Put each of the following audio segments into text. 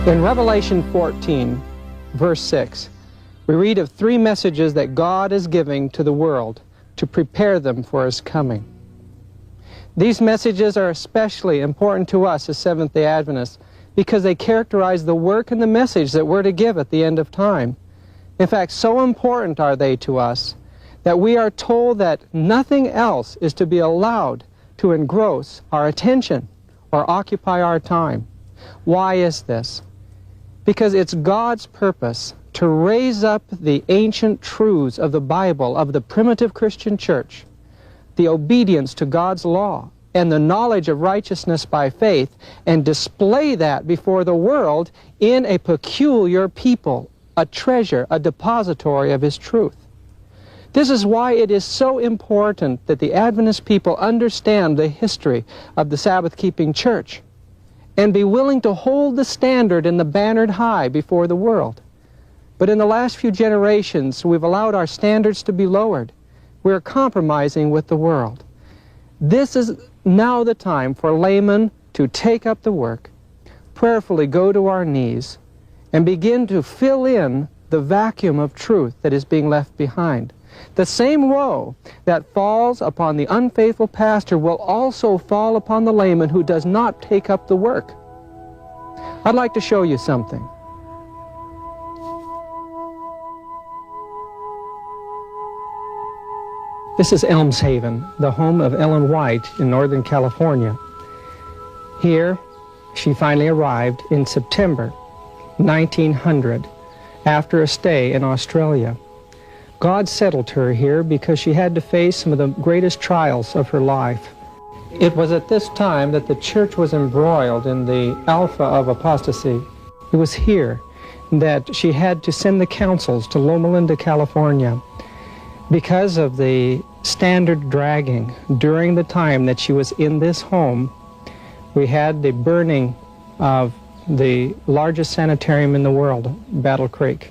In Revelation 14, verse 6, we read of 3 messages that God is giving to the world to prepare them for His coming. These messages are especially important to us as Seventh-day Adventists because they characterize the work and the message that we're to give at the end of time. In fact, so important are they to us that we are told that nothing else is to be allowed to engross our attention or occupy our time. Why is this? Because it's God's purpose to raise up the ancient truths of the Bible, of the primitive Christian church, the obedience to God's law, and the knowledge of righteousness by faith, and display that before the world in a peculiar people, a treasure, a depository of His truth. This is why it is so important that the Adventist people understand the history of the Sabbath-keeping church and be willing to hold the standard and the banner high before the world. But in the last few generations, we've allowed our standards to be lowered. We're compromising with the world. This is now the time for laymen to take up the work, prayerfully go to our knees, and begin to fill in the vacuum of truth that is being left behind. The same woe that falls upon the unfaithful pastor will also fall upon the layman who does not take up the work. I'd like to show you something. This is Elms Haven, the home of Ellen White in Northern California. Here, she finally arrived in September 1900 after a stay in Australia. God settled her here because she had to face some of the greatest trials of her life. It was at this time that the church was embroiled in the alpha of apostasy. It was here that she had to send the councils to Loma Linda, California, because of the standard dragging. During the time that she was in this home, we had the burning of the largest sanitarium in the world, Battle Creek,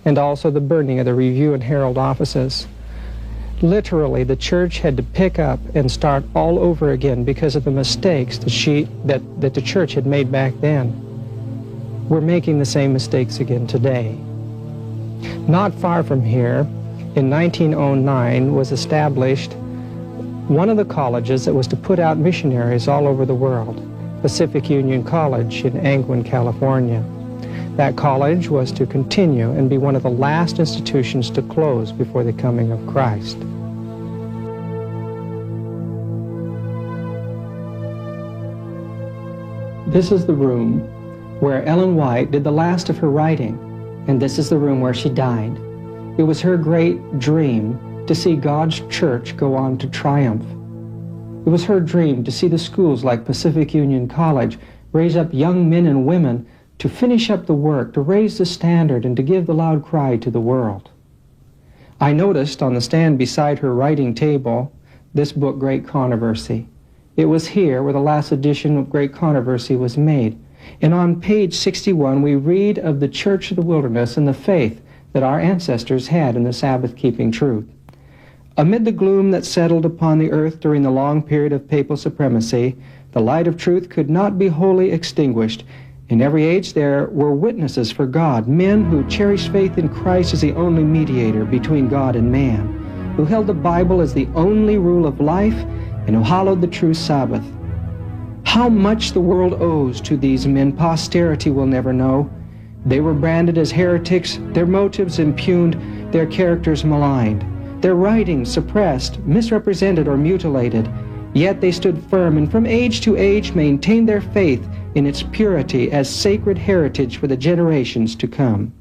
and also the burning of the Review and Herald offices. Literally, the church had to pick up and start all over again because of the mistakes that the church had made back then. We're making the same mistakes again today. Not far from here, in 1909, was established one of the colleges that was to put out missionaries all over the world, Pacific Union College in Angwin, California. That college was to continue and be one of the last institutions to close before the coming of Christ. This is the room where Ellen White did the last of her writing, and this is the room where she died. It was her great dream to see God's church go on to triumph. It was her dream to see the schools like Pacific Union College raise up young men and women to finish up the work, to raise the standard, and to give the loud cry to the world. I noticed on the stand beside her writing table this book, Great Controversy. It was here where the last edition of Great Controversy was made. And on page 61, we read of the Church of the Wilderness and the faith that our ancestors had in the Sabbath-keeping truth. Amid the gloom that settled upon the earth during the long period of papal supremacy, the light of truth could not be wholly extinguished. In every age there were witnesses for God, men who cherished faith in Christ as the only mediator between God and man, who held the Bible as the only rule of life, and who hallowed the true Sabbath. How much the world owes to these men, posterity will never know. They were branded as heretics, their motives impugned, their characters maligned, their writings suppressed, misrepresented, or mutilated. Yet they stood firm and from age to age maintained their faith in its purity as sacred heritage for the generations to come.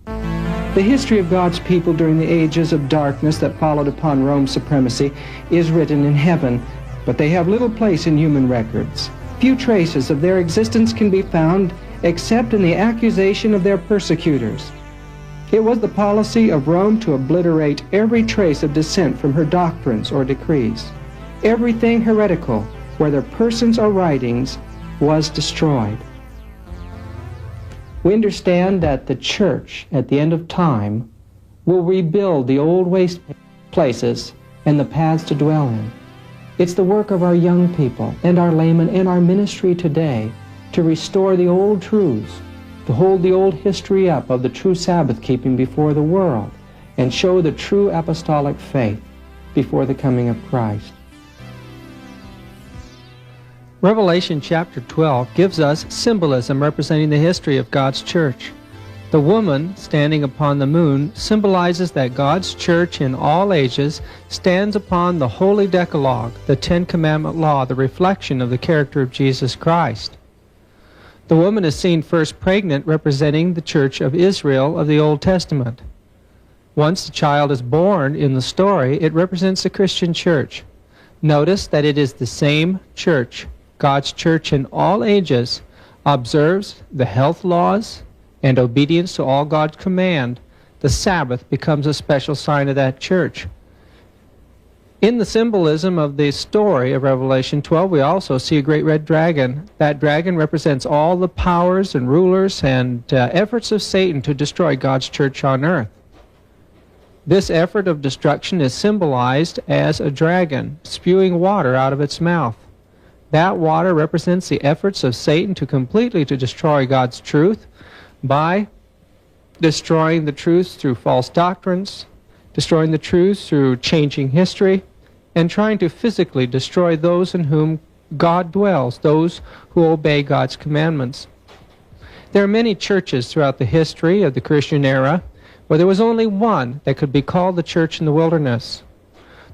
The history of God's people during the ages of darkness that followed upon Rome's supremacy is written in heaven, but they have little place in human records. Few traces of their existence can be found except in the accusation of their persecutors. It was the policy of Rome to obliterate every trace of dissent from her doctrines or decrees. Everything heretical, whether persons or writings, was destroyed. We understand that the church, at the end of time, will rebuild the old waste places and the paths to dwell in. It's the work of our young people and our laymen and our ministry today to restore the old truths, to hold the old history up of the true Sabbath keeping before the world and show the true apostolic faith before the coming of Christ. Revelation chapter 12 gives us symbolism representing the history of God's church. The woman standing upon the moon symbolizes that God's church in all ages stands upon the holy Decalogue, the Ten Commandment law, the reflection of the character of Jesus Christ. The woman is seen first pregnant, representing the church of Israel of the Old Testament. Once the child is born in the story, it represents the Christian church. Notice that it is the same church. God's church in all ages observes the health laws and obedience to all God's command. The Sabbath becomes a special sign of that church. In the symbolism of the story of Revelation 12, we also see a great red dragon. That dragon represents all the powers and rulers and efforts of Satan to destroy God's church on earth. This effort of destruction is symbolized as a dragon spewing water out of its mouth. That water represents the efforts of Satan to completely destroy God's truth by destroying the truth through false doctrines, destroying the truth through changing history, and trying to physically destroy those in whom God dwells, those who obey God's commandments. There are many churches throughout the history of the Christian era where there was only one that could be called the church in the wilderness.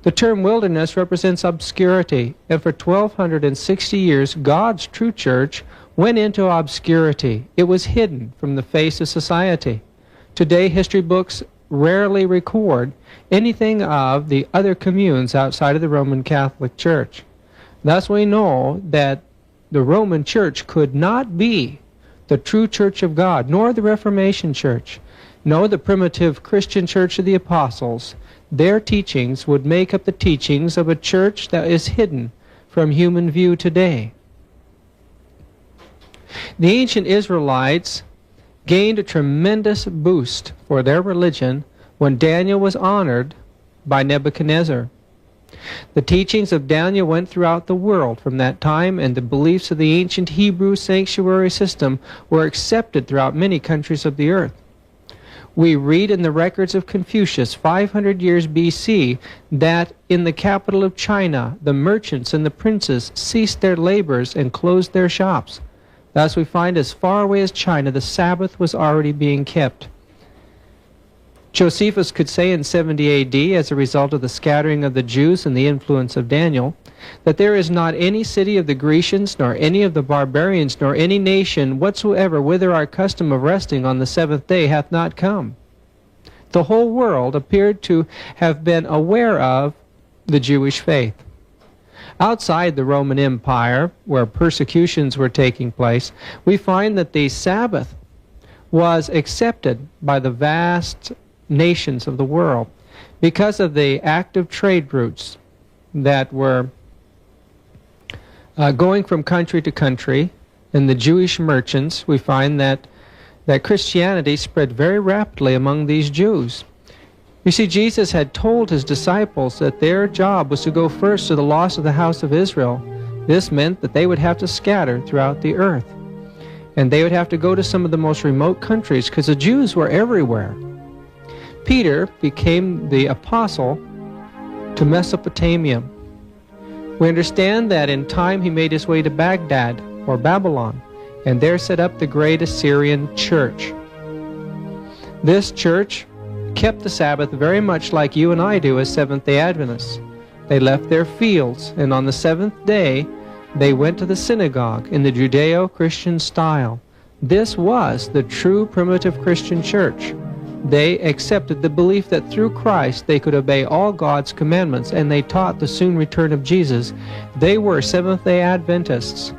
The term wilderness represents obscurity, and for 1,260 years, God's true church went into obscurity. It was hidden from the face of society. Today, history books rarely record anything of the other communes outside of the Roman Catholic Church. Thus, we know that the Roman Church could not be the true Church of God, nor the Reformation Church, nor the primitive Christian Church of the Apostles. Their teachings would make up the teachings of a church that is hidden from human view today. The ancient Israelites gained a tremendous boost for their religion when Daniel was honored by Nebuchadnezzar. The teachings of Daniel went throughout the world from that time, and the beliefs of the ancient Hebrew sanctuary system were accepted throughout many countries of the earth. We read in the records of Confucius, 500 years BC, that in the capital of China, the merchants and the princes ceased their labors and closed their shops. Thus we find as far away as China, the Sabbath was already being kept. Josephus could say in 70 A.D., as a result of the scattering of the Jews and the influence of Daniel, that there is not any city of the Grecians, nor any of the barbarians, nor any nation whatsoever whither our custom of resting on the seventh day hath not come. The whole world appeared to have been aware of the Jewish faith. Outside the Roman Empire, where persecutions were taking place, we find that the Sabbath was accepted by the vast nations of the world because of the active trade routes that were going from country to country, and the Jewish merchants. We find that Christianity spread very rapidly among these Jews. You see, Jesus had told his disciples that their job was to go first to the lost of the house of Israel. This meant that they would have to scatter throughout the earth, and they would have to go to some of the most remote countries because the Jews were everywhere. Peter became the apostle to Mesopotamia. We understand that in time he made his way to Baghdad or Babylon, and there set up the great Assyrian church. This church kept the Sabbath very much like you and I do as Seventh-day Adventists. They left their fields, and on the seventh day they went to the synagogue in the Judeo-Christian style. This was the true primitive Christian church. They accepted the belief that through Christ they could obey all God's commandments, and they taught the soon return of Jesus. They were Seventh-day Adventists.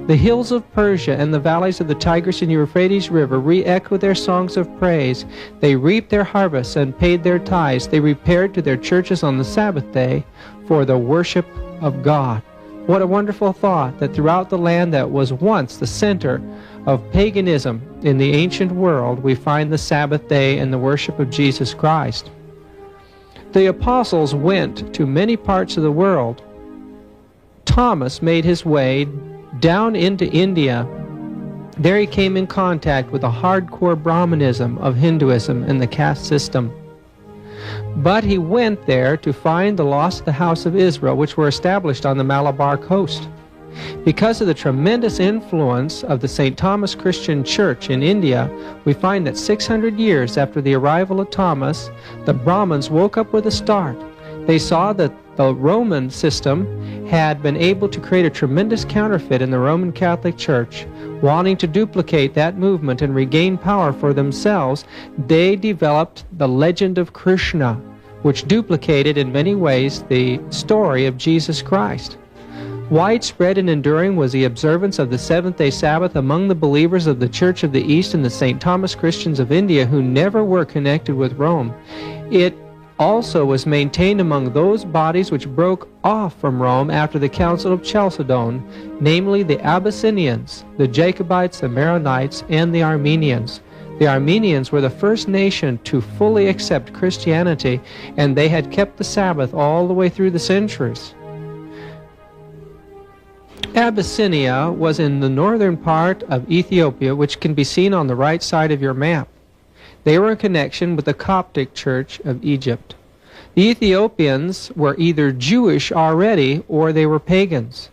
The hills of Persia and the valleys of the Tigris and Euphrates River re-echoed their songs of praise. They reaped their harvests and paid their tithes. They repaired to their churches on the Sabbath day for the worship of God. What a wonderful thought that throughout the land that was once the center of paganism in the ancient world, we find the Sabbath day and the worship of Jesus Christ. The apostles went to many parts of the world. Thomas made his way down into India There he came in contact with the hardcore Brahmanism of Hinduism and the caste system. But he went there to find the lost of the house of Israel, which were established on the Malabar coast. Because of the tremendous influence of the St. Thomas Christian Church in India, we find that 600 years after the arrival of Thomas, the Brahmins woke up with a start. They saw that the Roman system had been able to create a tremendous counterfeit in the Roman Catholic Church. Wanting to duplicate that movement and regain power for themselves, they developed the legend of Krishna, which duplicated in many ways the story of Jesus Christ. Widespread and enduring was the observance of the seventh-day Sabbath among the believers of the Church of the East and the St. Thomas Christians of India who never were connected with Rome. It also was maintained among those bodies which broke off from Rome after the Council of Chalcedon, namely the Abyssinians, the Jacobites, the Maronites, and the Armenians. The Armenians were the first nation to fully accept Christianity, and they had kept the Sabbath all the way through the centuries. Abyssinia was in the northern part of Ethiopia, which can be seen on the right side of your map. They were in connection with the Coptic Church of Egypt. The Ethiopians were either Jewish already or they were pagans.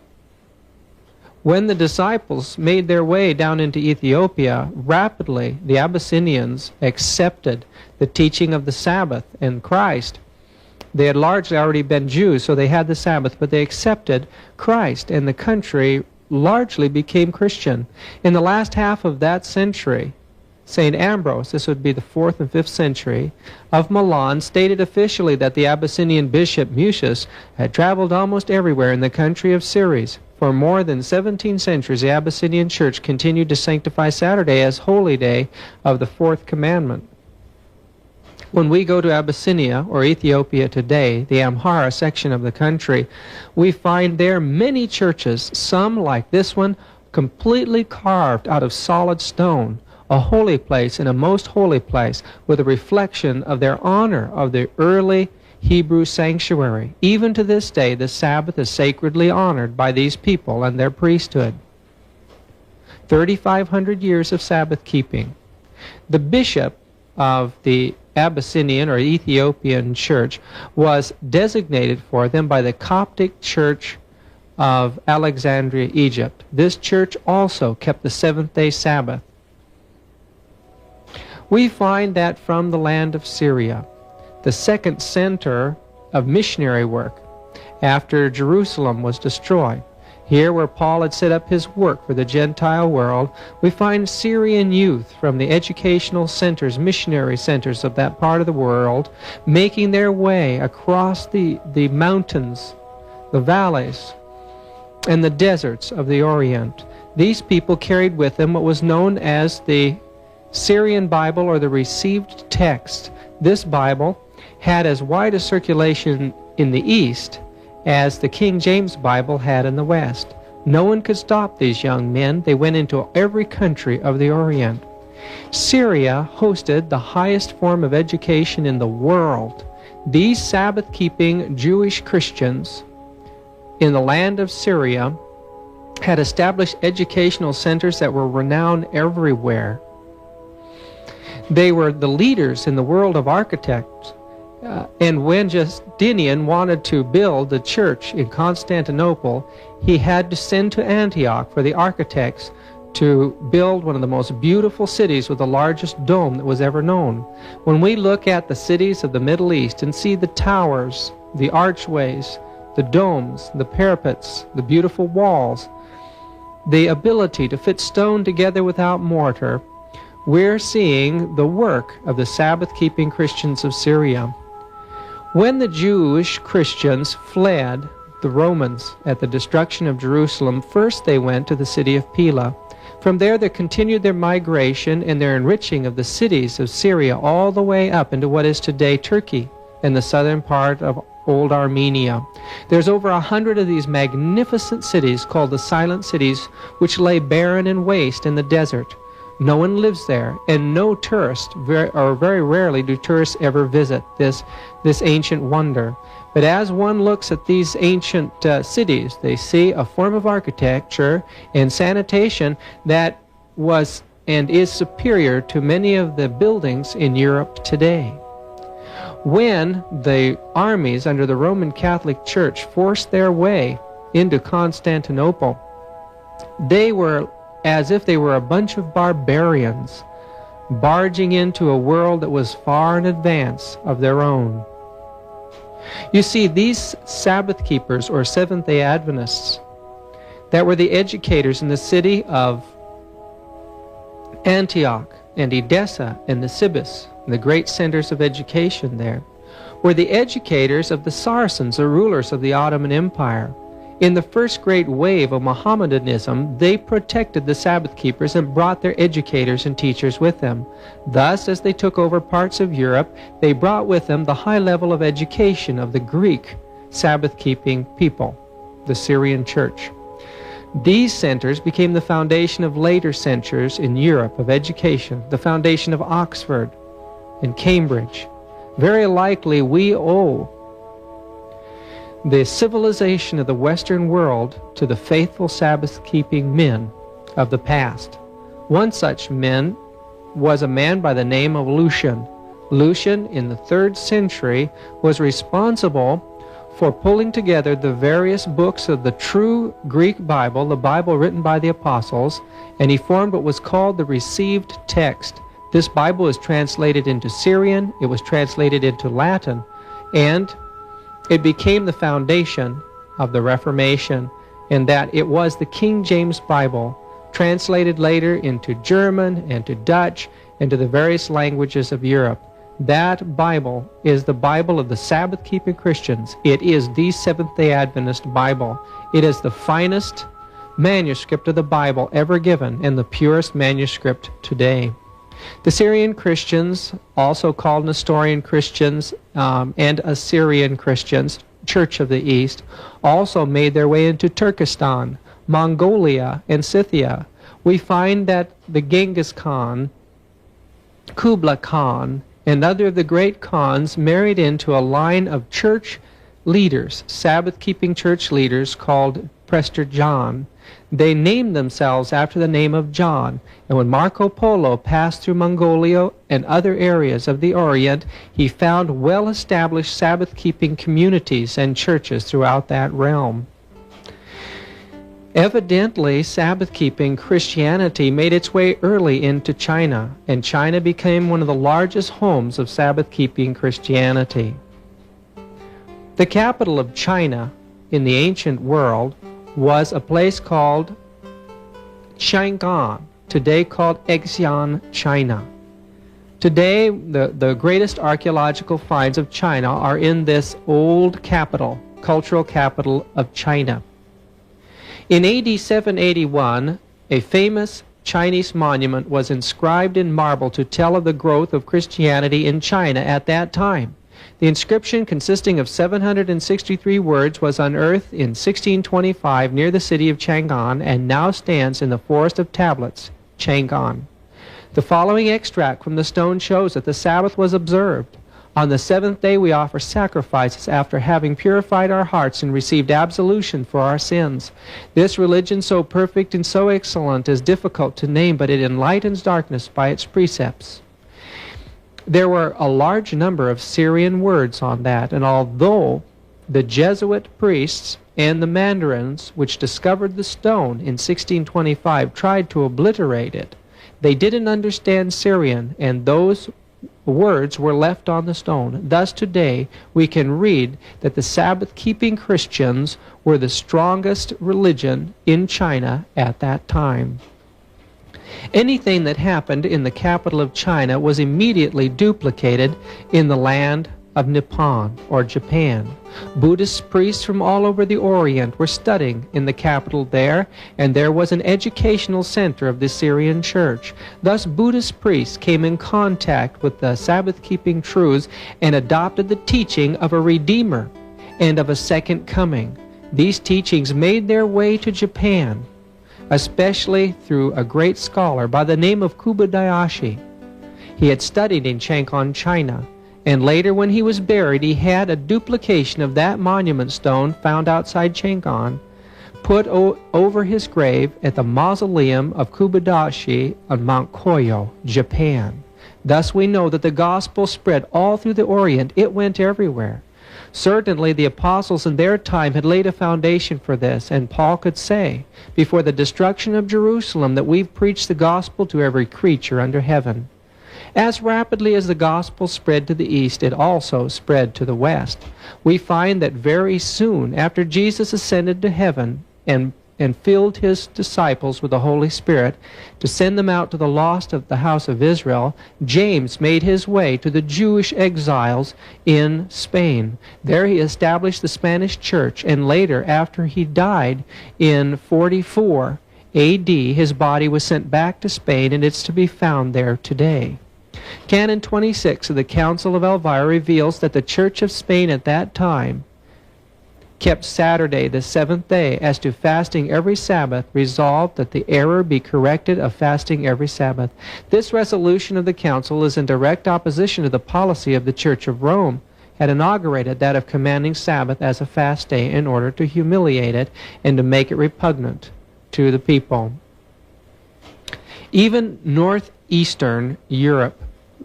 When the disciples made their way down into Ethiopia, rapidly the Abyssinians accepted the teaching of the Sabbath and Christ. They had largely already been Jews, so they had the Sabbath, but they accepted Christ, and the country largely became Christian. In the last half of that century, St. Ambrose, this would be the 4th and 5th century, of Milan, stated officially that the Abyssinian bishop Mucius had traveled almost everywhere in the country of Syria. For more than 17 centuries, the Abyssinian church continued to sanctify Saturday as holy day of the 4th commandment. When we go to Abyssinia, or Ethiopia today, the Amhara section of the country, we find there many churches, some like this one, completely carved out of solid stone, a holy place and a most holy place, with a reflection of their honor of the early Hebrew sanctuary. Even to this day, the Sabbath is sacredly honored by these people and their priesthood. 3,500 years of Sabbath keeping. The bishop of the Abyssinian or Ethiopian church was designated for them by the Coptic Church of Alexandria, Egypt. This church also kept the seventh-day Sabbath. We find that from the land of Syria, the second center of missionary work after Jerusalem was destroyed. Here where Paul had set up his work for the Gentile world, we find Syrian youth from the educational centers, missionary centers of that part of the world, making their way across the mountains, the valleys, and the deserts of the Orient. These people carried with them what was known as the Syrian Bible, or the received text. This Bible had as wide a circulation in the East as the King James Bible had in the West. No one could stop these young men. They went into every country of the Orient. Syria hosted the highest form of education in the world. These Sabbath-keeping Jewish Christians in the land of Syria had established educational centers that were renowned everywhere. They were the leaders in the world of architects. And when Justinian wanted to build the church in Constantinople, he had to send to Antioch for the architects to build one of the most beautiful cities with the largest dome that was ever known. When we look at the cities of the Middle East and see the towers, the archways, the domes, the parapets, the beautiful walls, the ability to fit stone together without mortar, we're seeing the work of the Sabbath-keeping Christians of Syria. When the Jewish Christians fled the Romans at the destruction of Jerusalem, first they went to the city of Pella. From there they continued their migration and their enriching of the cities of Syria all the way up into what is today Turkey and the southern part of old Armenia. There's over 100 of these magnificent cities called the Silent Cities, which lay barren and waste in the desert. No one lives there, and no tourist, or very rarely do tourists ever visit this ancient wonder. But as one looks at these ancient cities, they see a form of architecture and sanitation that was and is superior to many of the buildings in Europe today. When the armies under the Roman Catholic Church forced their way into Constantinople, they were as if they were a bunch of barbarians barging into a world that was far in advance of their own. You see, these Sabbath keepers, or Seventh-day Adventists, that were the educators in the city of Antioch and Edessa and Nisibis, the great centers of education there, were the educators of the Saracens, the rulers of the Ottoman Empire. In the first great wave of Mohammedanism, they protected the Sabbath keepers and brought their educators and teachers with them. Thus, as they took over parts of Europe, they brought with them the high level of education of the Greek Sabbath-keeping people, the Syrian Church. These centers became the foundation of later centers in Europe of education, the foundation of Oxford and Cambridge. Very likely we owe the civilization of the Western world to the faithful Sabbath-keeping men of the past. One such man was a man by the name of Lucian. Lucian, in the 3rd century, was responsible for pulling together the various books of the true Greek Bible, the Bible written by the apostles, and he formed what was called the received text. This Bible was translated into Syrian, it was translated into Latin, and it became the foundation of the Reformation, in that it was the King James Bible, translated later into German and to Dutch and to the various languages of Europe. That Bible is the Bible of the Sabbath-keeping Christians. It is the Seventh-day Adventist Bible. It is the finest manuscript of the Bible ever given and the purest manuscript today. The Syrian Christians, also called Nestorian Christians and Assyrian Christians, Church of the East, also made their way into Turkestan, Mongolia, and Scythia. We find that the Genghis Khan, Kublai Khan, and other of the great Khans married into a line of church leaders, Sabbath-keeping church leaders called Prester John. They named themselves after the name of John, and when Marco Polo passed through Mongolia and other areas of the Orient, he found well-established Sabbath-keeping communities and churches throughout that realm. Evidently, Sabbath-keeping Christianity made its way early into China, and China became one of the largest homes of Sabbath-keeping Christianity. The capital of China in the ancient world was a place called Chang'an, today called Xi'an, China. Today, the greatest archaeological finds of China are in this old capital, cultural capital of China. In AD 781, a famous Chinese monument was inscribed in marble to tell of the growth of Christianity in China at that time. The inscription, consisting of 763 words, was unearthed in 1625 near the city of Chang'an and now stands in the Forest of Tablets, Chang'an. The following extract from the stone shows that the Sabbath was observed. On the 7th day we offer sacrifices after having purified our hearts and received absolution for our sins. This religion, so perfect and so excellent, is difficult to name, but it enlightens darkness by its precepts. There were a large number of Syrian words on that, and although the Jesuit priests and the Mandarins, which discovered the stone in 1625, tried to obliterate it, they didn't understand Syrian, and those words were left on the stone. Thus today we can read that the Sabbath-keeping Christians were the strongest religion in China at that time. Anything that happened in the capital of China was immediately duplicated in the land of Nippon, or Japan. Buddhist priests from all over the Orient were studying in the capital there, and there was an educational center of the Syrian Church. Thus Buddhist priests came in contact with the Sabbath-keeping truths and adopted the teaching of a Redeemer and of a second coming. These teachings made their way to Japan, especially through a great scholar by the name of Kubodayashi. He had studied in Chang'an, China, and later when he was buried, he had a duplication of that monument stone found outside Chang'an, put over his grave at the mausoleum of Kubodashi on Mount Koyo, Japan. Thus we know that the gospel spread all through the Orient. It went everywhere. Certainly the apostles in their time had laid a foundation for this, and Paul could say, before the destruction of Jerusalem, that we've preached the gospel to every creature under heaven. As rapidly as the gospel spread to the east, it also spread to the west. We find that very soon after Jesus ascended to heaven and filled his disciples with the Holy Spirit to send them out to the lost of the house of Israel, James made his way to the Jewish exiles in Spain. There he established the Spanish church, and later, after he died in 44 A.D., his body was sent back to Spain, and it's to be found there today. Canon 26 of the Council of Elvira reveals that the Church of Spain at that time kept Saturday, the seventh day, as to fasting every Sabbath, resolved that the error be corrected of fasting every Sabbath. This resolution of the Council is in direct opposition to the policy of the Church of Rome, had inaugurated that of commanding Sabbath as a fast day in order to humiliate it and to make it repugnant to the people. Even northeastern Europe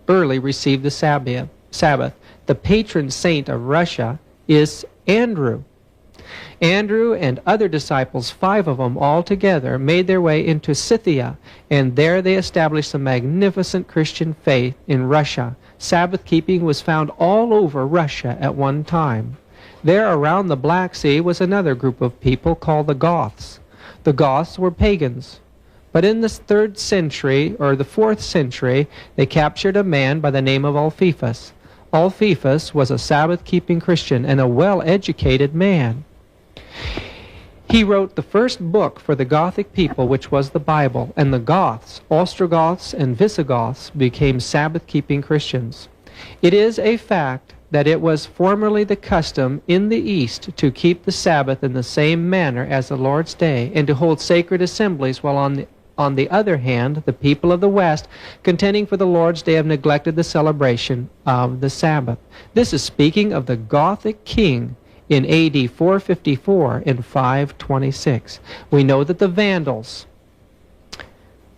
early received the Sabbath. The patron saint of Russia is Andrew. Andrew and other disciples, 5 of them all together, made their way into Scythia, and there they established a magnificent Christian faith in Russia. Sabbath keeping was found all over Russia at one time. There around the Black Sea was another group of people called the Goths. The Goths were pagans. But in the 3rd century, or the 4th century, they captured a man by the name of Ulfilas. Ulfilas was a Sabbath-keeping Christian and a well-educated man. He wrote the first book for the Gothic people, which was the Bible, and the Goths, Ostrogoths and Visigoths, became Sabbath-keeping Christians. It is a fact that it was formerly the custom in the East to keep the Sabbath in the same manner as the Lord's Day, and to hold sacred assemblies, while on the other hand, the people of the West, contending for the Lord's Day, have neglected the celebration of the Sabbath. This is speaking of the Gothic king in A.D. 454 and 526. We know that the Vandals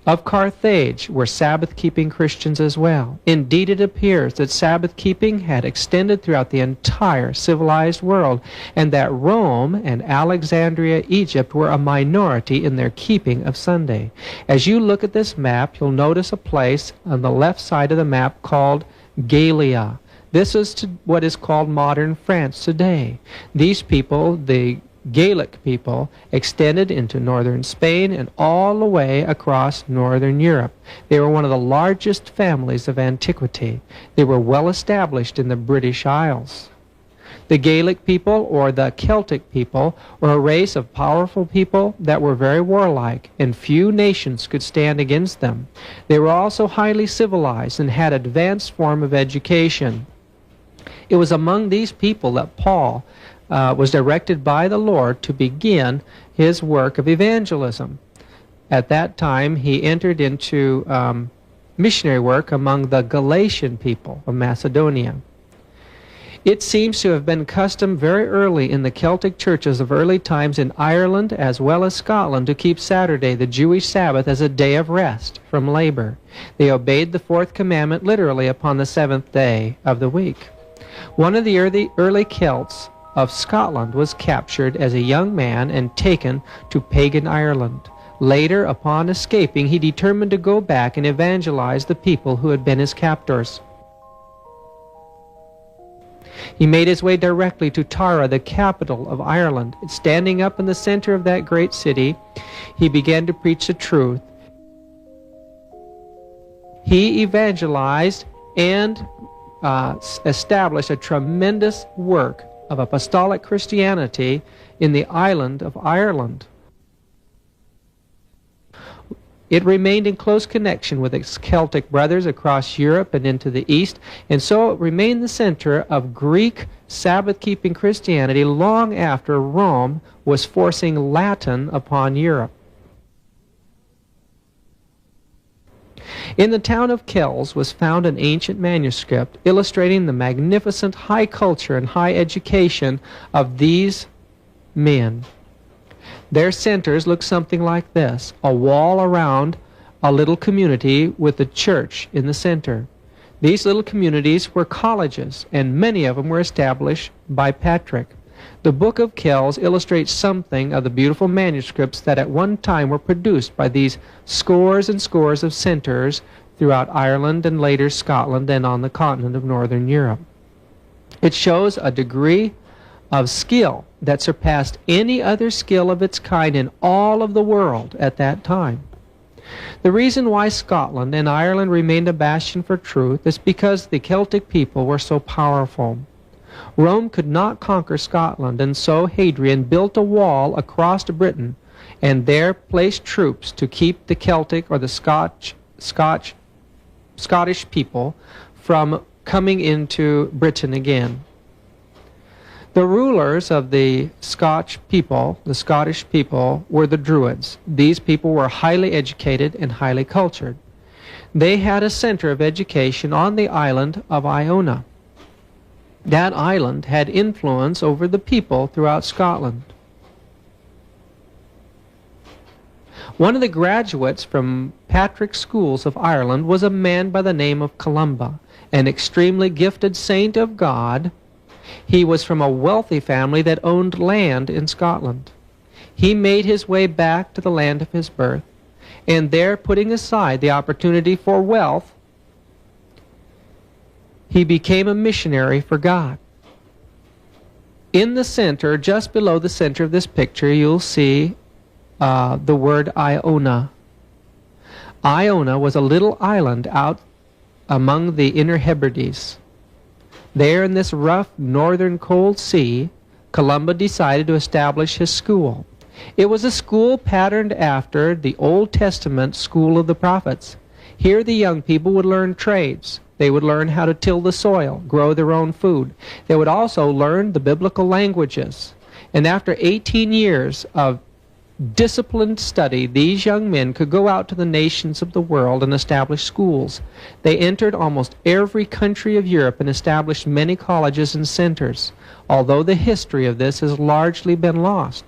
of Carthage were Sabbath-keeping Christians as well. Indeed, it appears that Sabbath-keeping had extended throughout the entire civilized world, and that Rome and Alexandria, Egypt, were a minority in their keeping of Sunday. As you look at this map, you'll notice a place on the left side of the map called Gallia. This is what is called modern France today. These people, the Gaelic people, extended into northern Spain and all the way across northern Europe. They were one of the largest families of antiquity. They were well established in the British Isles. The Gaelic people, or the Celtic people, were a race of powerful people that were very warlike, and few nations could stand against them. They were also highly civilized and had advanced form of education. It was among these people that Paul was directed by the Lord to begin his work of evangelism. At that time, he entered into missionary work among the Galatian people of Macedonia. It seems to have been custom very early in the Celtic churches of early times in Ireland as well as Scotland to keep Saturday, the Jewish Sabbath, as a day of rest from labor. They obeyed the 4th commandment literally upon the 7th day of the week. One of the early Celts of Scotland was captured as a young man and taken to pagan Ireland. Later, upon escaping, he determined to go back and evangelize the people who had been his captors. He made his way directly to Tara, the capital of Ireland. Standing up in the center of that great city, he began to preach the truth. He evangelized and established a tremendous work of apostolic Christianity in the island of Ireland. It remained in close connection with its Celtic brothers across Europe and into the East, and so it remained the center of Greek Sabbath-keeping Christianity long after Rome was forcing Latin upon Europe. In the town of Kells was found an ancient manuscript illustrating the magnificent high culture and high education of these men. Their centers look something like this: a wall around a little community with the church in the center. These little communities were colleges, and many of them were established by Patrick. The Book of Kells illustrates something of the beautiful manuscripts that at one time were produced by these scores and scores of centers throughout Ireland and later Scotland and on the continent of Northern Europe. It shows a degree of skill that surpassed any other skill of its kind in all of the world at that time. The reason why Scotland and Ireland remained a bastion for truth is because the Celtic people were so powerful. Rome could not conquer Scotland, and so Hadrian built a wall across Britain and there placed troops to keep the Celtic or the Scottish people from coming into Britain again. The rulers of the Scottish people, were the Druids. These people were highly educated and highly cultured. They had a center of education on the island of Iona. That island had influence over the people throughout Scotland. One of the graduates from Patrick's schools of Ireland was a man by the name of Columba, an extremely gifted saint of God. He was from a wealthy family that owned land in Scotland. He made his way back to the land of his birth, and there, putting aside the opportunity for wealth, he became a missionary for God. In the center, just below the center of this picture, you'll see the word Iona. Iona was a little island out among the Inner Hebrides. There in this rough northern cold sea, Columba decided to establish his school. It was a school patterned after the Old Testament school of the prophets. Here the young people would learn trades. They would learn how to till the soil, grow their own food. They would also learn the biblical languages. And after 18 years of disciplined study, these young men could go out to the nations of the world and establish schools. They entered almost every country of Europe and established many colleges and centers, although the history of this has largely been lost.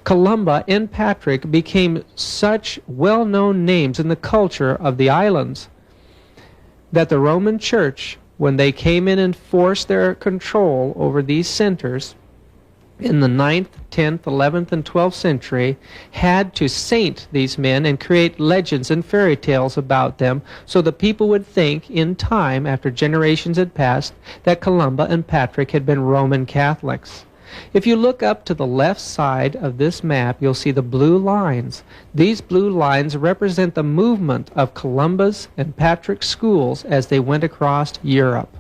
Columba and Patrick became such well-known names in the culture of the islands that the Roman Church, when they came in and forced their control over these centers in the 9th, 10th, 11th, and 12th century, had to saint these men and create legends and fairy tales about them so the people would think in time, after generations had passed, that Columba and Patrick had been Roman Catholics. If you look up to the left side of this map, you'll see the blue lines. These blue lines represent the movement of Columba's and Patrick's schools as they went across Europe.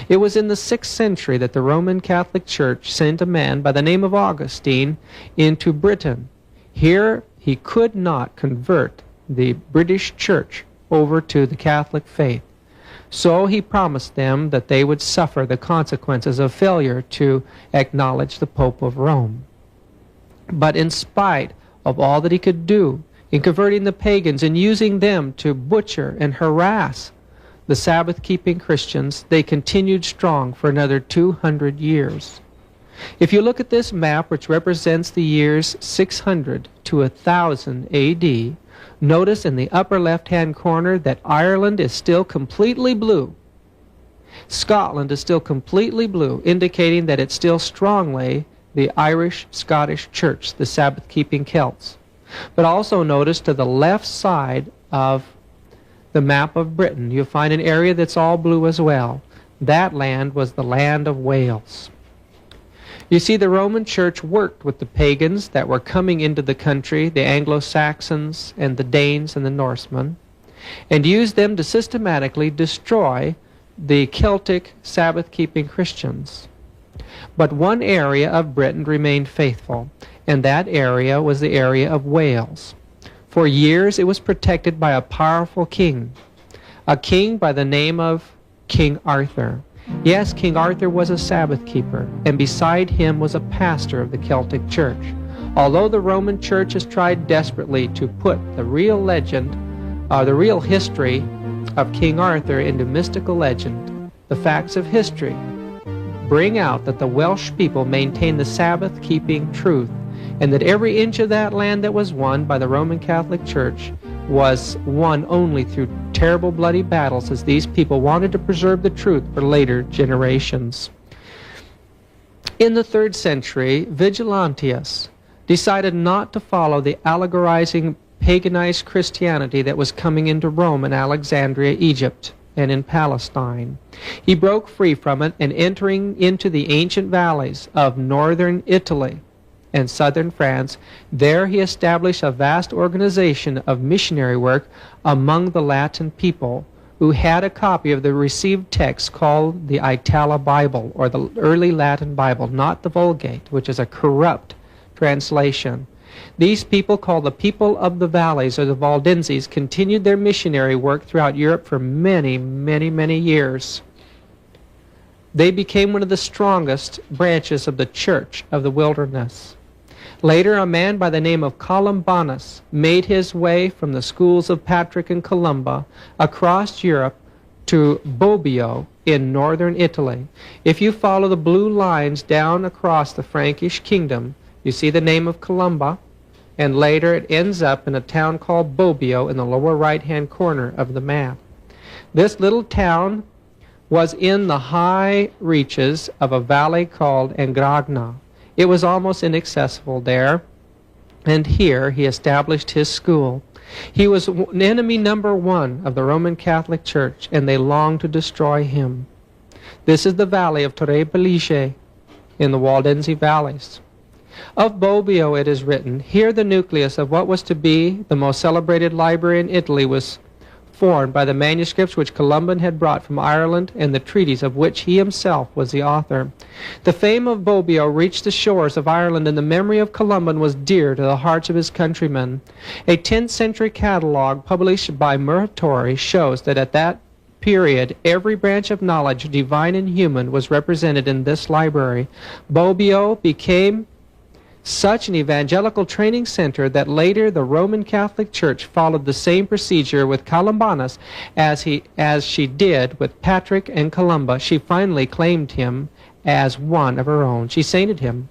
It was in the 6th century that the Roman Catholic Church sent a man by the name of Augustine into Britain. Here he could not convert the British Church over to the Catholic faith. So he promised them that they would suffer the consequences of failure to acknowledge the Pope of Rome. But in spite of all that he could do in converting the pagans and using them to butcher and harass the Sabbath-keeping Christians, they continued strong for another 200 years. If you look at this map, which represents the years 600 to 1000 AD, notice in the upper left-hand corner that Ireland is still completely blue. Scotland is still completely blue, indicating that it's still strongly the Irish-Scottish Church, the Sabbath-keeping Celts. But also notice to the left side of the map of Britain, you'll find an area that's all blue as well. That land was the land of Wales. You see, the Roman Church worked with the pagans that were coming into the country, the Anglo-Saxons and the Danes and the Norsemen, and used them to systematically destroy the Celtic Sabbath-keeping Christians. But one area of Britain remained faithful, and that area was the area of Wales. For years it was protected by a powerful king, a king by the name of King Arthur. Yes, King Arthur was a Sabbath keeper, and beside him was a pastor of the Celtic Church. Although the Roman Church has tried desperately to put the real legend, the real history of King Arthur into mystical legend, the facts of history bring out that the Welsh people maintained the Sabbath-keeping truth and that every inch of that land that was won by the Roman Catholic Church was won only through terrible bloody battles, as these people wanted to preserve the truth for later generations. In the 3rd century, Vigilantius decided not to follow the allegorizing paganized Christianity that was coming into Rome and Alexandria, Egypt, and in Palestine. He broke free from it, and entering into the ancient valleys of northern Italy and southern France, there he established a vast organization of missionary work among the Latin people, who had a copy of the received text called the Itala Bible, or the early Latin Bible, not the Vulgate, which is a corrupt translation. These people, called the people of the valleys, or the Valdenses, continued their missionary work throughout Europe for many, many, many years. They became one of the strongest branches of the Church of the Wilderness. Later, a man by the name of Columbanus made his way from the schools of Patrick and Columba across Europe to Bobbio in northern Italy. If you follow the blue lines down across the Frankish kingdom, you see the name of Columba, and later it ends up in a town called Bobbio in the lower right-hand corner of the map. This little town was in the high reaches of a valley called Angragna. It was almost inaccessible there, and here he established his school. He was enemy number 1 of the Roman Catholic Church, and they longed to destroy him. This is the valley of Torre Pellice in the Waldense valleys. Of Bobbio it is written, here the nucleus of what was to be the most celebrated library in Italy was formed by the manuscripts which Columban had brought from Ireland, and the treaties of which he himself was the author. The fame of Bobbio reached the shores of Ireland, and the memory of Columban was dear to the hearts of his countrymen. A 10th century catalogue published by Muratori shows that at that period every branch of knowledge, divine and human, was represented in this library. Bobbio became such an evangelical training center that later the Roman Catholic Church followed the same procedure with Columbanus as she did with Patrick and Columba. She finally claimed him as one of her own. She sainted him.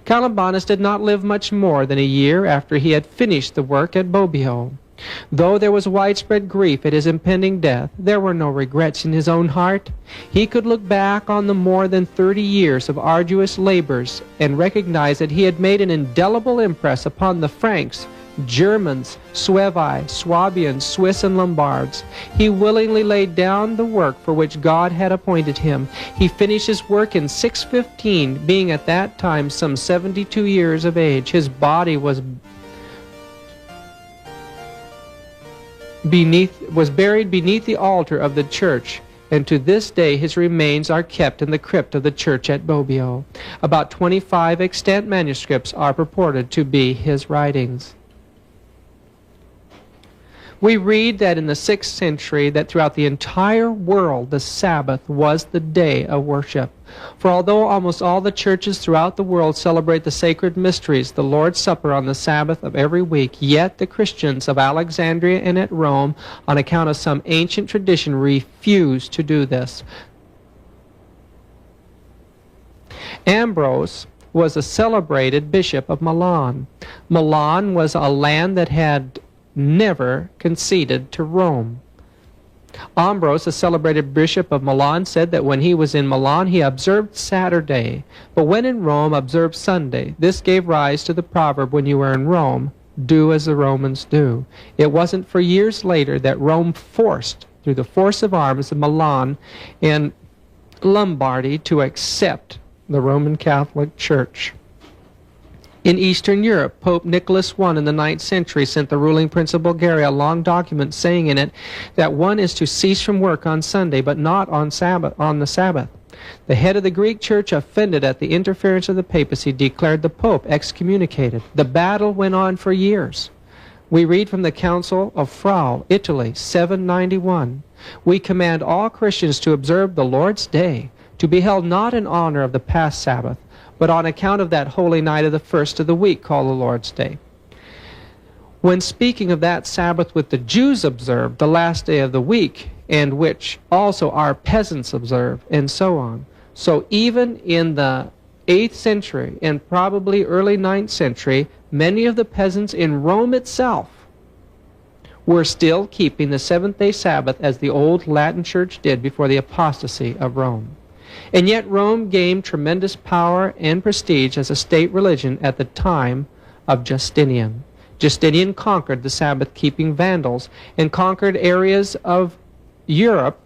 Columbanus did not live much more than a year after he had finished the work at Bobbio. Though there was widespread grief at his impending death, there were no regrets in his own heart. He could look back on the more than 30 years of arduous labors and recognize that he had made an indelible impress upon the Franks, Germans, Suevi, Swabians, Swiss, and Lombards. He willingly laid down the work for which God had appointed him. He finished his work in 615, being at that time some 72 years of age. His body was buried beneath the altar of the church, and to this day his remains are kept in the crypt of the church at Bobbio. About 25 extant manuscripts are purported to be his writings. We read that in the 6th century that throughout the entire world the Sabbath was the day of worship. For although almost all the churches throughout the world celebrate the sacred mysteries, the Lord's Supper on the Sabbath of every week, yet the Christians of Alexandria and at Rome, on account of some ancient tradition, refuse to do this. Ambrose was a celebrated bishop of Milan. Milan was a land that had never conceded to Rome. Ambrose, a celebrated bishop of Milan, said that when he was in Milan he observed Saturday, but when in Rome observed Sunday. This gave rise to the proverb, when you are in Rome, do as the Romans do. It wasn't for years later that Rome forced, through the force of arms, Milan and Lombardy to accept the Roman Catholic Church. In Eastern Europe, Pope Nicholas I in the 9th century sent the ruling prince of Bulgaria a long document saying in it that one is to cease from work on Sunday, but not on the Sabbath. The head of the Greek church, offended at the interference of the papacy, declared the Pope excommunicated. The battle went on for years. We read from the Council of Frau, Italy, 791. We command all Christians to observe the Lord's Day, to be held not in honor of the past Sabbath, but on account of that holy night of the first of the week called the Lord's Day. When speaking of that Sabbath which the Jews observed, the last day of the week, and which also our peasants observe, and so on. So even in the 8th century and probably early 9th century, many of the peasants in Rome itself were still keeping the seventh-day Sabbath as the old Latin Church did before the apostasy of Rome. And yet Rome gained tremendous power and prestige as a state religion at the time of Justinian. Justinian conquered the Sabbath-keeping Vandals and conquered areas of Europe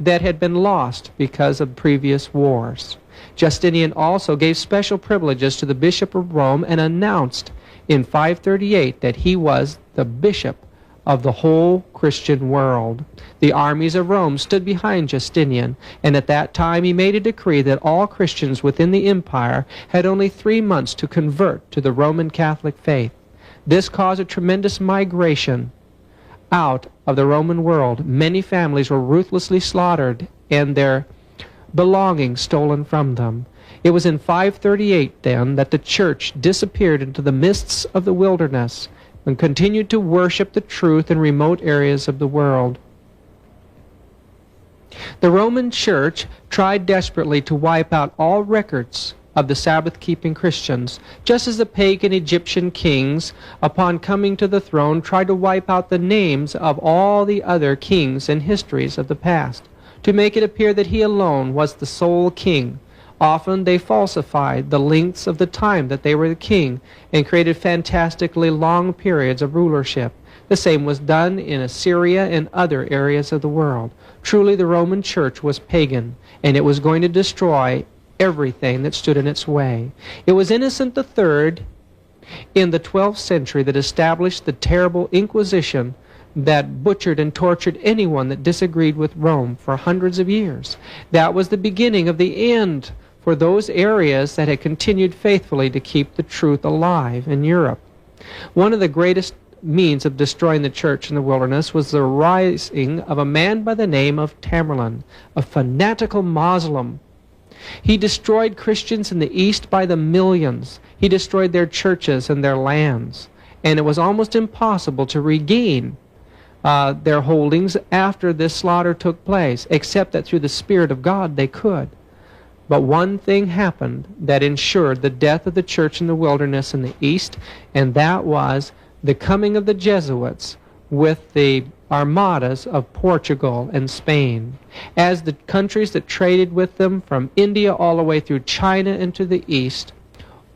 that had been lost because of previous wars. Justinian also gave special privileges to the Bishop of Rome and announced in 538 that he was the bishop of the whole Christian world. The armies of Rome stood behind Justinian, and at that time he made a decree that all Christians within the empire had only 3 months to convert to the Roman Catholic faith. This caused a tremendous migration out of the Roman world. Many families were ruthlessly slaughtered and their belongings stolen from them. It was in 538 then that the church disappeared into the mists of the wilderness and continued to worship the truth in remote areas of the world. The Roman Church tried desperately to wipe out all records of the Sabbath-keeping Christians, just as the pagan Egyptian kings, upon coming to the throne, tried to wipe out the names of all the other kings and histories of the past, to make it appear that he alone was the sole king. Often they falsified the lengths of the time that they were the king and created fantastically long periods of rulership. The same was done in Assyria and other areas of the world. Truly the Roman Church was pagan, and it was going to destroy everything that stood in its way. It was Innocent III in the 12th century that established the terrible Inquisition that butchered and tortured anyone that disagreed with Rome for hundreds of years. That was the beginning of the end for those areas that had continued faithfully to keep the truth alive in Europe. One of the greatest means of destroying the church in the wilderness was the rising of a man by the name of Tamerlane, a fanatical Muslim. He destroyed Christians in the East by the millions. He destroyed their churches and their lands. And it was almost impossible to regain their holdings after this slaughter took place, except that through the Spirit of God they could. But one thing happened that ensured the death of the church in the wilderness in the East, and that was the coming of the Jesuits with the armadas of Portugal and Spain. As the countries that traded with them from India all the way through China into the East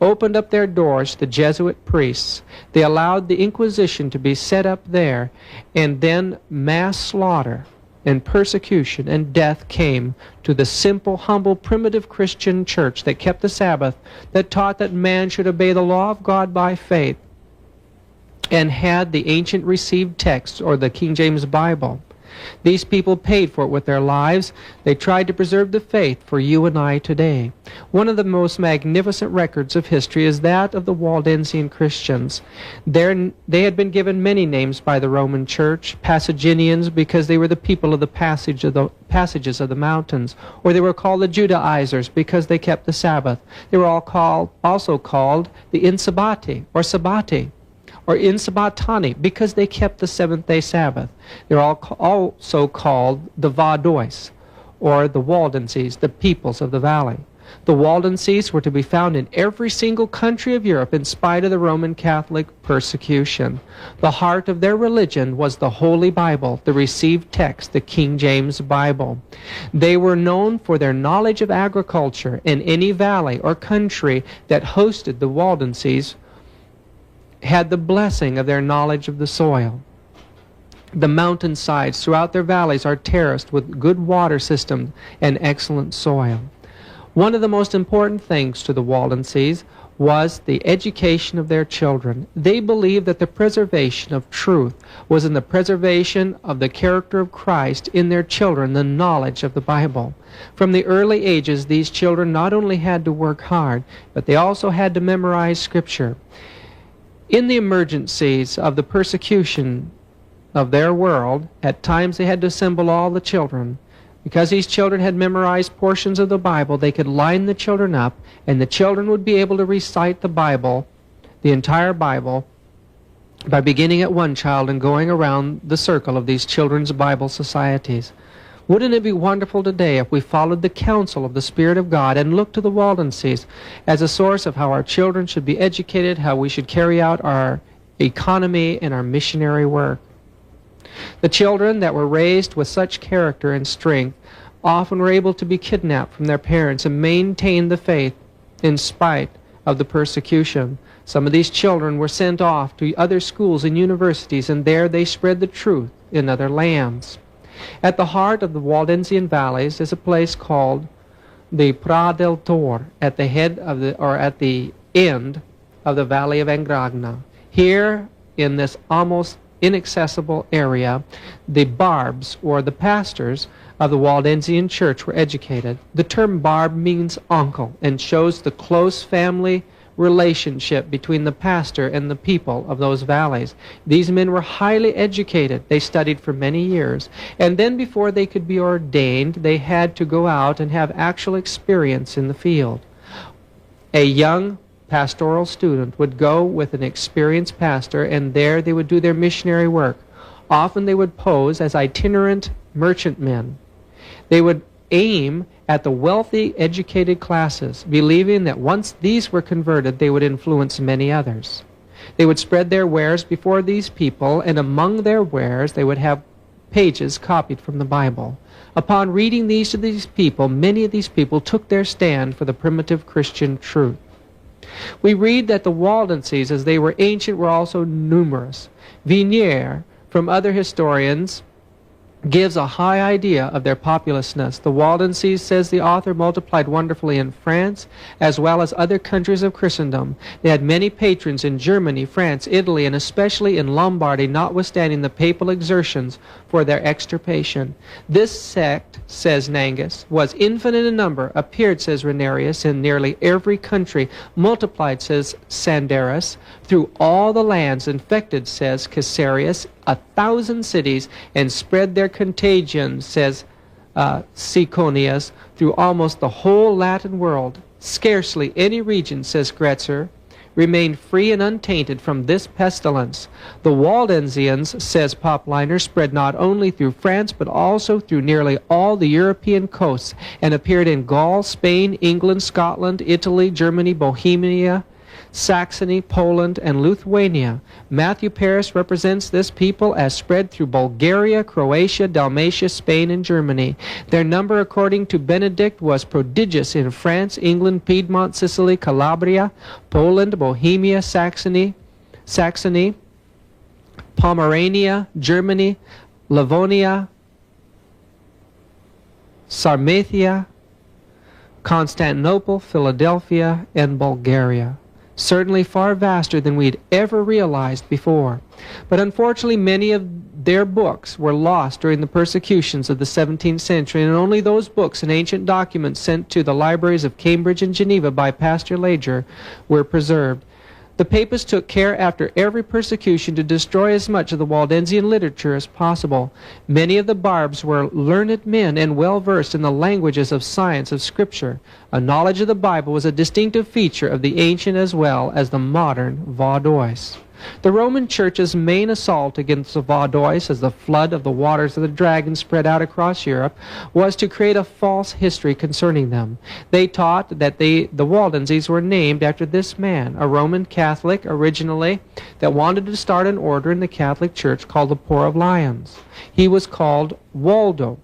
opened up their doors to the Jesuit priests, they allowed the Inquisition to be set up there, and then mass slaughter and persecution and death came to the simple, humble, primitive Christian church that kept the Sabbath, that taught that man should obey the law of God by faith, and had the ancient received text, or the King James Bible. These people paid for it with their lives. They tried to preserve the faith for you and I today. One of the most magnificent records of history is that of the Waldensian Christians. They had been given many names by the Roman Church: Passagians, because they were the people of the passages of the mountains, or they were called the Judaizers because they kept the Sabbath. They were also called the Insabati, or Sabati, or Insabatani, because they kept the seventh-day Sabbath. They're also called the Vadois, or the Waldenses, the peoples of the valley. The Waldenses were to be found in every single country of Europe in spite of the Roman Catholic persecution. The heart of their religion was the Holy Bible, the received text, the King James Bible. They were known for their knowledge of agriculture, and any valley or country that hosted the Waldenses had the blessing of their knowledge of the soil. The mountainsides throughout their valleys are terraced with good water systems and excellent soil. One of the most important things to the Waldenses was the education of their children. They believed that the preservation of truth was in the preservation of the character of Christ in their children, the knowledge of the Bible. From the early ages, these children not only had to work hard, but they also had to memorize Scripture. In the emergencies of the persecution of their world, at times they had to assemble all the children. Because these children had memorized portions of the Bible, they could line the children up, and the children would be able to recite the Bible, the entire Bible, by beginning at one child and going around the circle of these children's Bible societies. Wouldn't it be wonderful today if we followed the counsel of the Spirit of God and looked to the Waldenses as a source of how our children should be educated, how we should carry out our economy and our missionary work? The children that were raised with such character and strength often were able to be kidnapped from their parents and maintain the faith in spite of the persecution. Some of these children were sent off to other schools and universities, and there they spread the truth in other lands. At the heart of the Waldensian valleys is a place called the Pra del Tor, at the head of at the end of the Valley of Angragna. Here, in this almost inaccessible area, the barbs, or the pastors of the Waldensian church, were educated. The term barb means uncle and shows the close family relationship between the pastor and the people of those valleys. These men were highly educated. They studied for many years. And then before they could be ordained, they had to go out and have actual experience in the field. A young pastoral student would go with an experienced pastor, and there they would do their missionary work. Often they would pose as itinerant merchantmen. They would aim at the wealthy, educated classes, believing that once these were converted, they would influence many others. They would spread their wares before these people, and among their wares they would have pages copied from the Bible. Upon reading these to these people, many of these people took their stand for the primitive Christian truth. We read that the Waldenses, as they were ancient, were also numerous. Vignier, from other historians, gives a high idea of their populousness. The Waldenses, says the author, multiplied wonderfully in France as well as other countries of Christendom. They had many patrons in Germany, France, Italy, and especially in Lombardy, notwithstanding the papal exertions for their extirpation. This sect, says Nangus, was infinite in number, appeared, says Renarius, in nearly every country, multiplied, says Sandarus, through all the lands, infected, says Caesarius, 1,000 cities, and spread their contagion, says Ciconius, through almost the whole Latin world. Scarcely any region, says Gretzer, remained free and untainted from this pestilence. The Waldensians, says Popliner, spread not only through France, but also through nearly all the European coasts, and appeared in Gaul, Spain, England, Scotland, Italy, Germany, Bohemia, Saxony, Poland, and Lithuania. Matthew Paris represents this people as spread through Bulgaria, Croatia, Dalmatia, Spain, and Germany. Their number, according to Benedict, was prodigious in France, England, Piedmont, Sicily, Calabria, Poland, Bohemia, Saxony, Pomerania, Germany, Livonia, Sarmatia, Constantinople, Philadelphia, and Bulgaria. Certainly far vaster than we'd ever realized before. But unfortunately, many of their books were lost during the persecutions of the 17th century, and only those books and ancient documents sent to the libraries of Cambridge and Geneva by Pastor Lager were preserved. The papists took care after every persecution to destroy as much of the Waldensian literature as possible. Many of the barbs were learned men and well-versed in the languages of science of Scripture. A knowledge of the Bible was a distinctive feature of the ancient as well as the modern Vaudois. The Roman Church's main assault against the Vaudois, as the flood of the waters of the dragon spread out across Europe, was to create a false history concerning them. They taught that the Waldenses were named after this man, a Roman Catholic originally, that wanted to start an order in the Catholic Church called the Poor of Lions. He was called Waldo.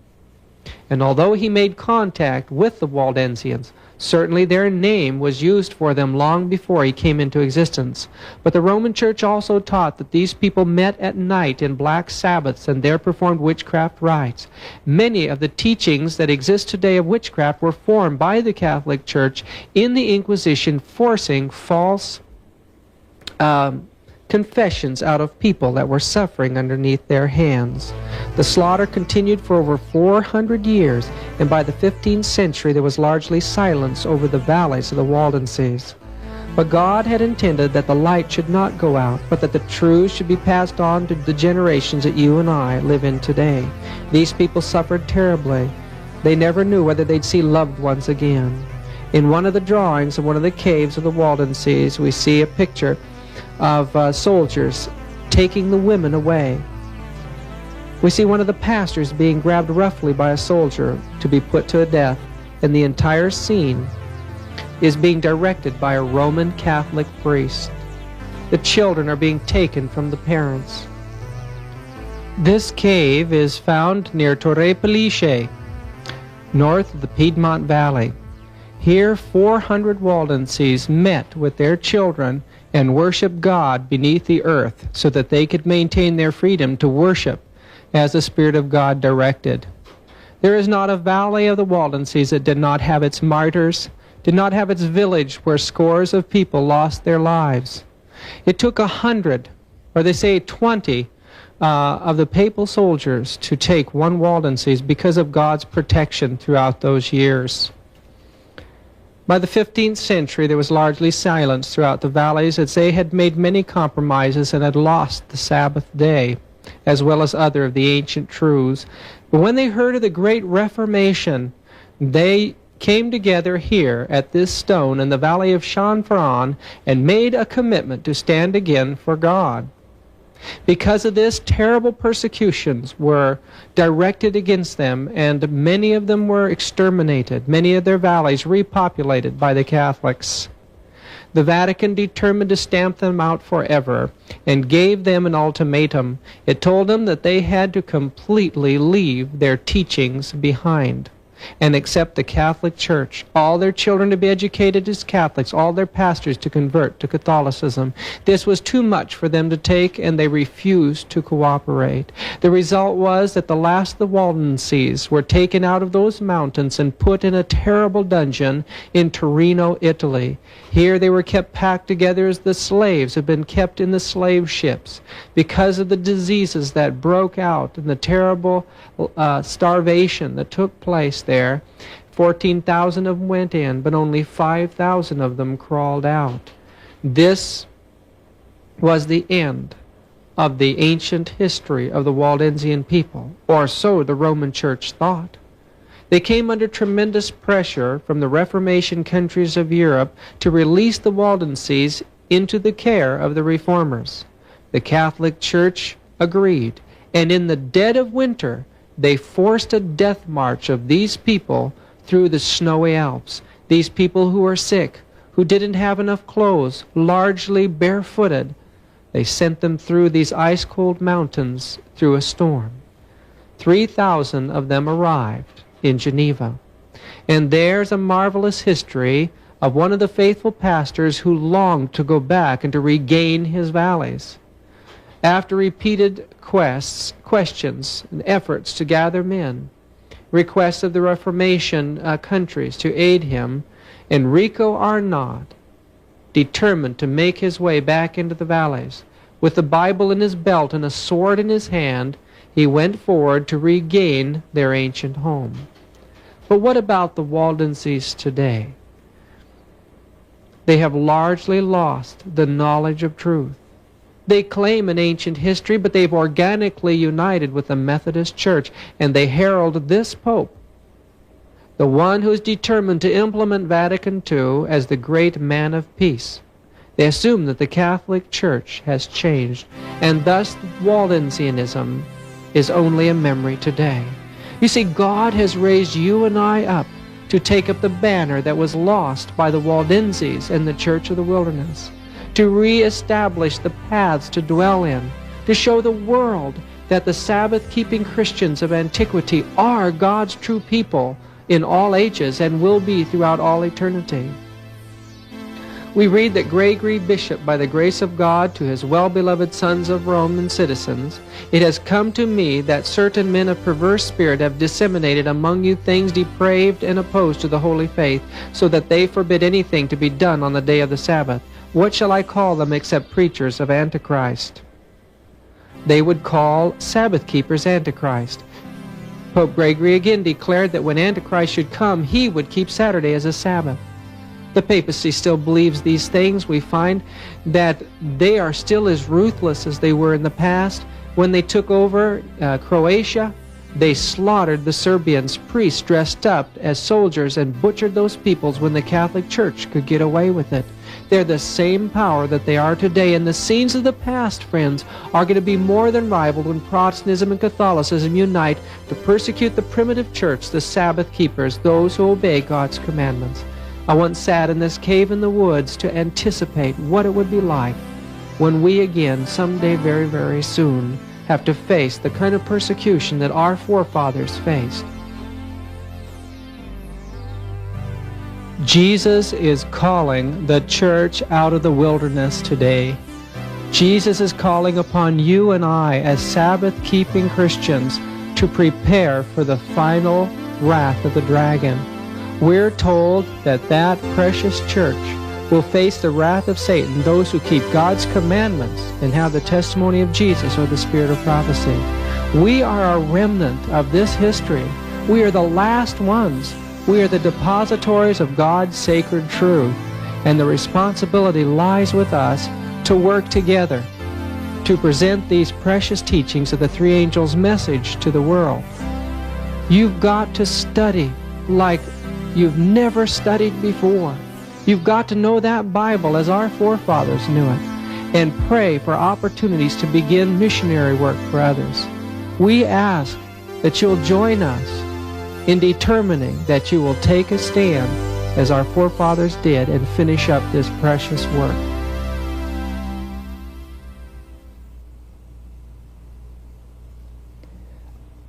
And although he made contact with the Waldensians, certainly their name was used for them long before he came into existence. But the Roman Church also taught that these people met at night in black Sabbaths and there performed witchcraft rites. Many of the teachings that exist today of witchcraft were formed by the Catholic Church in the Inquisition, forcing false confessions out of people that were suffering underneath their hands. The slaughter continued for over 400 years, and by the 15th century there was largely silence over the valleys of the Waldenses. But God had intended that the light should not go out, but that the truth should be passed on to the generations that you and I live in today. These people suffered terribly. They never knew whether they'd see loved ones again. In one of the drawings of one of the caves of the Waldenses, we see a picture of soldiers taking the women away. We see one of the pastors being grabbed roughly by a soldier to be put to death, and the entire scene is being directed by a Roman Catholic priest. The children are being taken from the parents. This cave is found near Torre Pellice, north of the Piedmont Valley. Here 400 Waldenses met with their children and worshiped God beneath the earth so that they could maintain their freedom to worship as the Spirit of God directed. There is not a valley of the Waldenses that did not have its martyrs, did not have its village where scores of people lost their lives. It took 100, or they say 20, of the papal soldiers to take one Waldenses because of God's protection throughout those years. By the 15th century, there was largely silence throughout the valleys as they had made many compromises and had lost the Sabbath day, as well as other of the ancient truths. But when they heard of the Great Reformation, they came together here at this stone in the valley of Chanfran and made a commitment to stand again for God. Because of this, terrible persecutions were directed against them, and many of them were exterminated, many of their valleys repopulated by the Catholics. The Vatican determined to stamp them out forever and gave them an ultimatum. It told them that they had to completely leave their teachings behind and accept the Catholic Church, all their children to be educated as Catholics, all their pastors to convert to Catholicism. This was too much for them to take, and they refused to cooperate. The result was that the last of the Waldenses were taken out of those mountains and put in a terrible dungeon in Torino, Italy. Here they were kept packed together as the slaves had been kept in the slave ships because of the diseases that broke out and the terrible starvation that took place there. 14,000 of them went in, but only 5,000 of them crawled out. This was the end of the ancient history of the Waldensian people, or so the Roman Church thought. They came under tremendous pressure from the Reformation countries of Europe to release the Waldenses into the care of the Reformers. The Catholic Church agreed, and in the dead of winter, they forced a death march of these people through the snowy Alps. These people who were sick, who didn't have enough clothes, largely barefooted, they sent them through these ice-cold mountains through a storm. 3,000 of them arrived in Geneva. And there's a marvelous history of one of the faithful pastors who longed to go back and to regain his valleys. After repeated questions and efforts to gather men, requests of the Reformation countries to aid him, Enrico Arnaud determined to make his way back into the valleys. With the Bible in his belt and a sword in his hand, he went forward to regain their ancient home. But what about the Waldenses today? They have largely lost the knowledge of truth. They claim an ancient history, but they've organically united with the Methodist Church, and they herald this Pope, the one who is determined to implement Vatican II as the great man of peace. They assume that the Catholic Church has changed, and thus Waldensianism is only a memory today. You see, God has raised you and I up to take up the banner that was lost by the Waldenses and the Church of the Wilderness, to reestablish the paths to dwell in, to show the world that the Sabbath-keeping Christians of antiquity are God's true people in all ages and will be throughout all eternity. We read that Gregory Bishop, by the grace of God, to his well-beloved sons of Rome and citizens, it has come to me that certain men of perverse spirit have disseminated among you things depraved and opposed to the holy faith, so that they forbid anything to be done on the day of the Sabbath. What shall I call them except preachers of Antichrist? They would call Sabbath keepers Antichrist. Pope Gregory again declared that when Antichrist should come, he would keep Saturday as a Sabbath. The papacy still believes these things. We find that they are still as ruthless as they were in the past. When they took over Croatia, they slaughtered the Serbians, priests dressed up as soldiers, and butchered those peoples when the Catholic Church could get away with it. They're the same power that they are today, and the scenes of the past, friends, are going to be more than rivaled when Protestantism and Catholicism unite to persecute the primitive church, the Sabbath keepers, those who obey God's commandments. I once sat in this cave in the woods to anticipate what it would be like when we again, someday very, very soon, have to face the kind of persecution that our forefathers faced. Jesus is calling the church out of the wilderness today. Jesus is calling upon you and I as Sabbath-keeping Christians to prepare for the final wrath of the dragon. We're told that that precious church will face the wrath of Satan, those who keep God's commandments and have the testimony of Jesus or the spirit of prophecy. We are a remnant of this history. We are the last ones. We are the depositories of God's sacred truth, and the responsibility lies with us to work together to present these precious teachings of the three angels' message to the world. You've got to study like you've never studied before. You've got to know that Bible as our forefathers knew it, and pray for opportunities to begin missionary work for others. We ask that you'll join us in determining that you will take a stand as our forefathers did and finish up this precious work.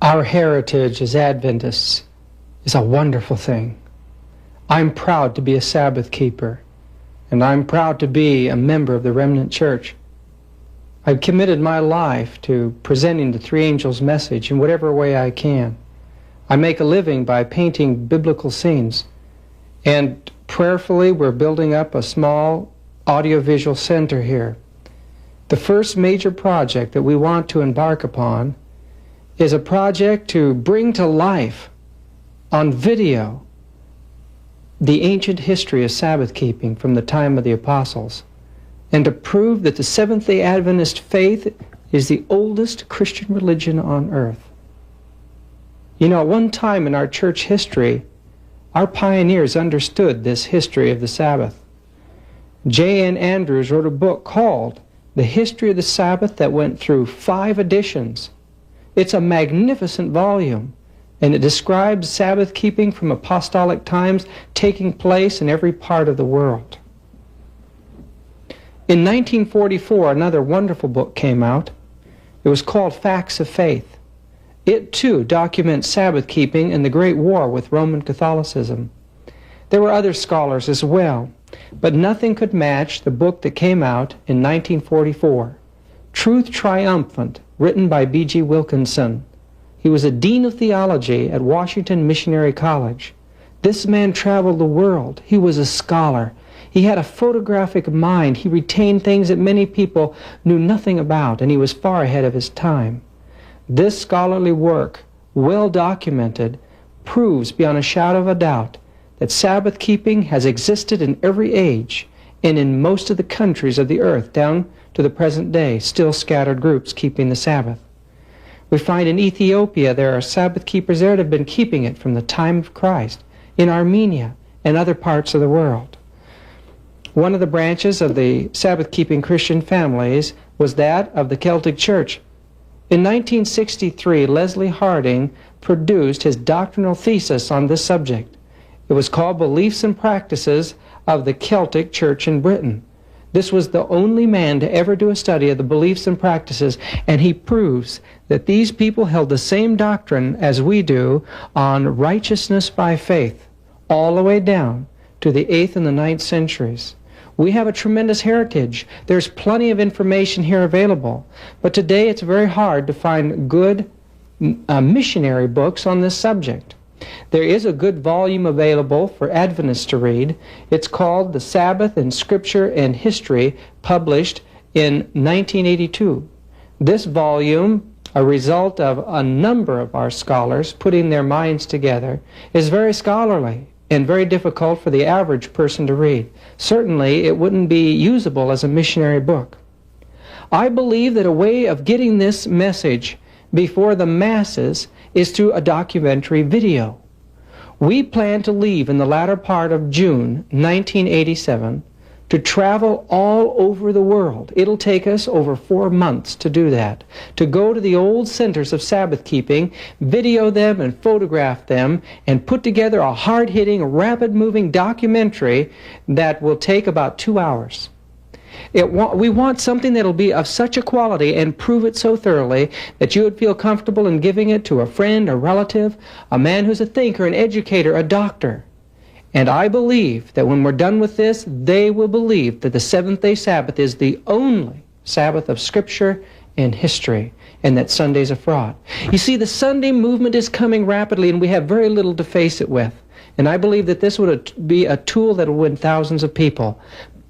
Our heritage as Adventists is a wonderful thing. I'm proud to be a Sabbath keeper, and I'm proud to be a member of the Remnant Church. I've committed my life to presenting the three angels' message in whatever way I can. I make a living by painting biblical scenes, and prayerfully we're building up a small audiovisual center here. The first major project that we want to embark upon is a project to bring to life on video the ancient history of Sabbath keeping from the time of the apostles, and to prove that the Seventh-day Adventist faith is the oldest Christian religion on earth. You know, at one time in our church history, our pioneers understood this history of the Sabbath. J.N. Andrews wrote a book called The History of the Sabbath that went through 5 editions. It's a magnificent volume, and it describes Sabbath keeping from apostolic times taking place in every part of the world. In 1944, another wonderful book came out. It was called Facts of Faith. It, too, documents Sabbath keeping in the Great War with Roman Catholicism. There were other scholars as well, but nothing could match the book that came out in 1944, Truth Triumphant, written by B.G. Wilkinson. He was a dean of theology at Washington Missionary College. This man traveled the world. He was a scholar. He had a photographic mind. He retained things that many people knew nothing about, and he was far ahead of his time. This scholarly work, well documented, proves beyond a shadow of a doubt that Sabbath keeping has existed in every age and in most of the countries of the earth down to the present day, still scattered groups keeping the Sabbath. We find in Ethiopia there are Sabbath keepers there that have been keeping it from the time of Christ, in Armenia and other parts of the world. One of the branches of the Sabbath-keeping Christian families was that of the Celtic Church. In 1963, Leslie Harding produced his doctrinal thesis on this subject. It was called Beliefs and Practices of the Celtic Church in Britain. This was the only man to ever do a study of the beliefs and practices, and he proves that these people held the same doctrine as we do on righteousness by faith, all the way down to the 8th and the 9th centuries. We have a tremendous heritage. There's plenty of information here available, but today it's very hard to find good missionary books on this subject. There is a good volume available for Adventists to read. It's called The Sabbath in Scripture and History, published in 1982. This volume, a result of a number of our scholars putting their minds together, is very scholarly and very difficult for the average person to read. Certainly, it wouldn't be usable as a missionary book. I believe that a way of getting this message before the masses is through a documentary video. We plan to leave in the latter part of June 1987 to travel all over the world. It'll take us over 4 months to do that, to go to the old centers of Sabbath keeping, video them and photograph them, and put together a hard-hitting, rapid-moving documentary that will take about 2 hours. We want something that'll be of such a quality and prove it so thoroughly that you would feel comfortable in giving it to a friend, a relative, a man who's a thinker, an educator, a doctor. And I believe that when we're done with this, they will believe that the Seventh-day Sabbath is the only Sabbath of Scripture and history, and that Sunday's a fraud. You see, the Sunday movement is coming rapidly, and we have very little to face it with. And I believe that this would be a tool that will win thousands of people.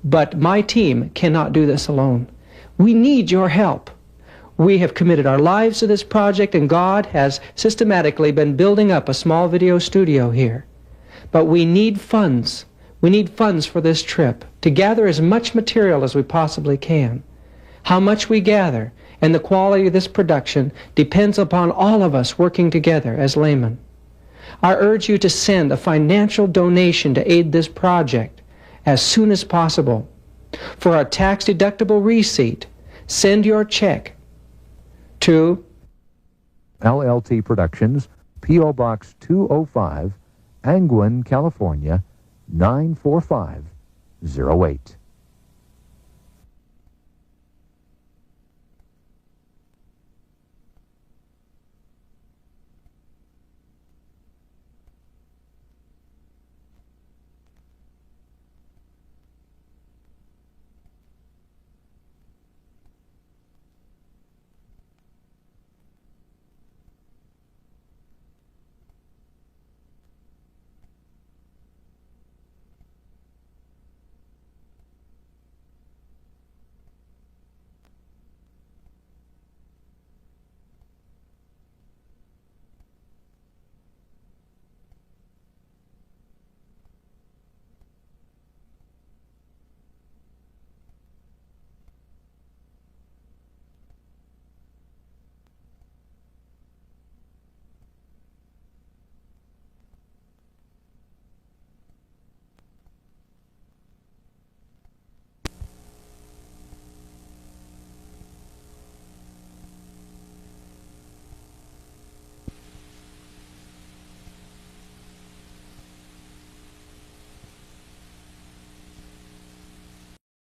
But my team cannot do this alone. We need your help. We have committed our lives to this project, and God has systematically been building up a small video studio here. But we need funds. We need funds for this trip to gather as much material as we possibly can. How much we gather and the quality of this production depends upon all of us working together as laymen. I urge you to send a financial donation to aid this project as soon as possible. For a tax-deductible receipt, send your check to LLT Productions, P.O. Box 205, Angwin, California, 94508.